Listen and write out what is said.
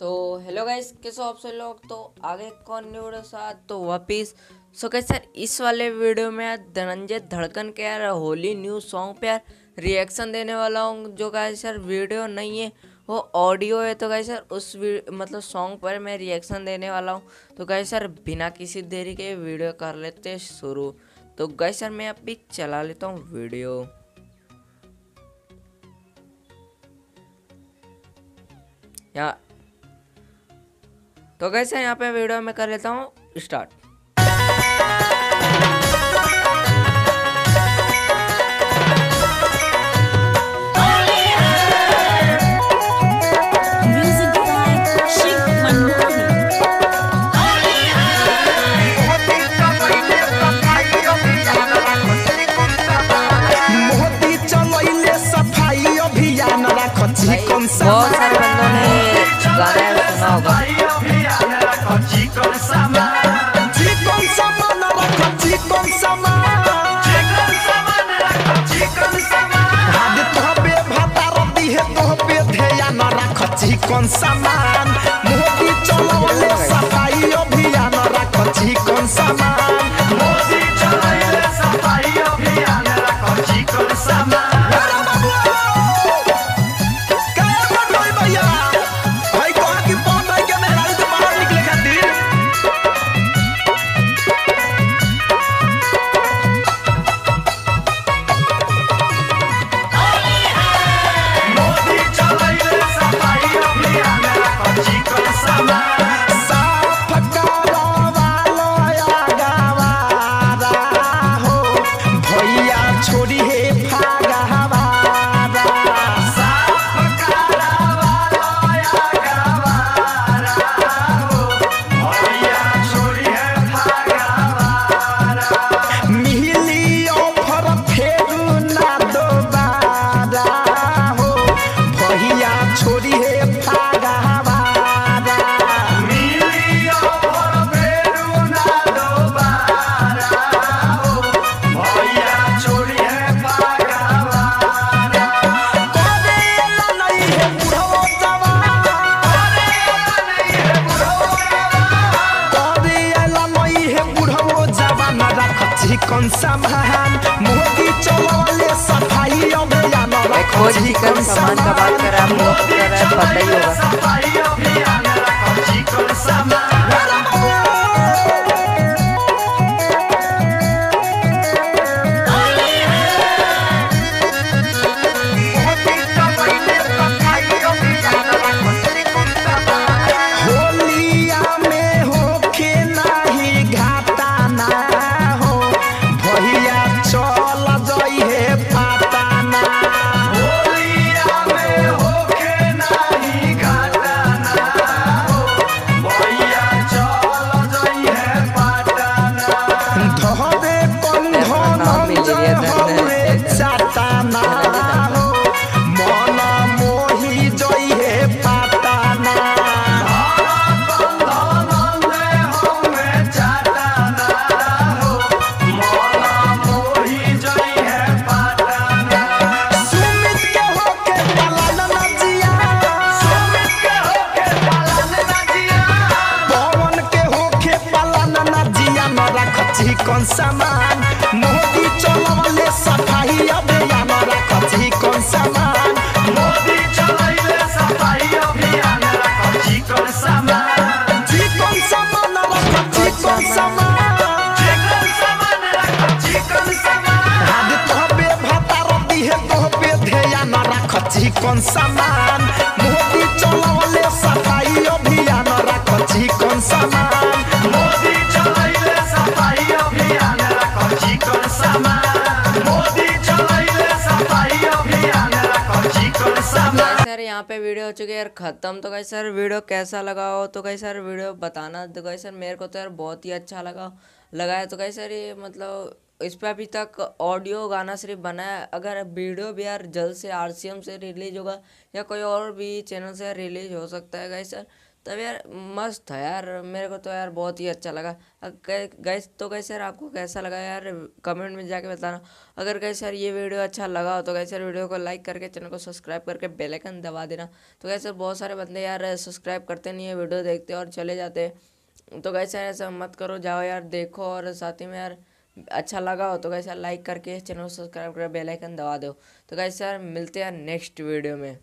तो hello guys, कैसे हो आप सब लोग। तो आगे कौन न्यू वीडियो साथ तो वापिस। सो गाइस सर, इस वाले वीडियो में यार धनंजय धड़कन के यार होली न्यू सॉन्ग पे यार रिएक्शन देने वाला हूँ। जो गाइस सर वीडियो नहीं है, वो ऑडियो है। तो गाइस सर उस मतलब सॉन्ग पर मैं रिएक्शन देने वाला हूँ। तो गाइस सर बिना किसी देरी के वीडियो कर लेते शुरू। तो गाइस सर मैं अभी चला लेता हूँ वीडियो। या तो गाइस यहाँ पे वीडियो में कर लेता हूँ स्टार्ट। बहुत सारे बंदों ने गाना सुना होगा। चिकन सामान मोदी चलावले सफाई अभियान रखो चिकन सामान मोदी चलावले सफाई अभियान रखो चिकन सामान। चिकन सामान मोदी चलावले सफाई अभियान रखो चिकन सामान का बात कर रहे हैं आप लोग, कर रहे हैं पता ही होगा। सफाई अभियान रखो चिकन सामान। चिकन सामान मोदी चलावले सफाई अभियान रखो चिकन सामान मोदी चलावले सफाई अभियान रखो चिकन सामान। चिकन सामान रखो चिकन सामान चिकन सामान रखो चिकन सामान। हाथ तोहबे भाता रोटी है तोहबे ध्यान रखो चिकन सामान मोदी चलावले सफाई अभियान रखो चिकन सामान मोदी चलावले सफाई अभियान रखो चिकन सामान मोदी चलावले सफाई अभियान रखो चिकन सामान। सर यहाँ पे वीडियो हो चुकी है यार खत्म। तो गाइस सर वीडियो कैसा लगा हो तो गाइस सर वीडियो बताना। तो गाइस सर मेरे को तो यार बहुत ही अच्छा लगा है। तो गाइस सर ये मतलब इस पे अभी तक ऑडियो गाना सिर्फ बना है। अगर वीडियो भी यार जल्द से RCM से रिलीज होगा या कोई और भी चैनल से रिलीज हो सकता है गाइस सर। तब यार मस्त था यार, मेरे को तो यार बहुत ही अच्छा लगा। गैस तो कैसे यार आपको कैसा लगा यार, कमेंट में जाके बताना। अगर कैसे यार ये वीडियो अच्छा लगा हो तो कैसे यार वीडियो को लाइक करके चैनल को सब्सक्राइब करके बेल आइकन दबा देना। तो कैसे बहुत सारे बंदे यार सब्सक्राइब करते नहीं है, वीडियो देखते और चले जाते हैं। तो कैसे यार ऐसा मत करो, जाओ यार देखो, और साथ ही में यार अच्छा लगा हो तो कैसे लाइक करके चैनल को सब्सक्राइब करके बेल आइकन दबा दो। तो कैसे यार मिलते हैं यार नेक्स्ट वीडियो में।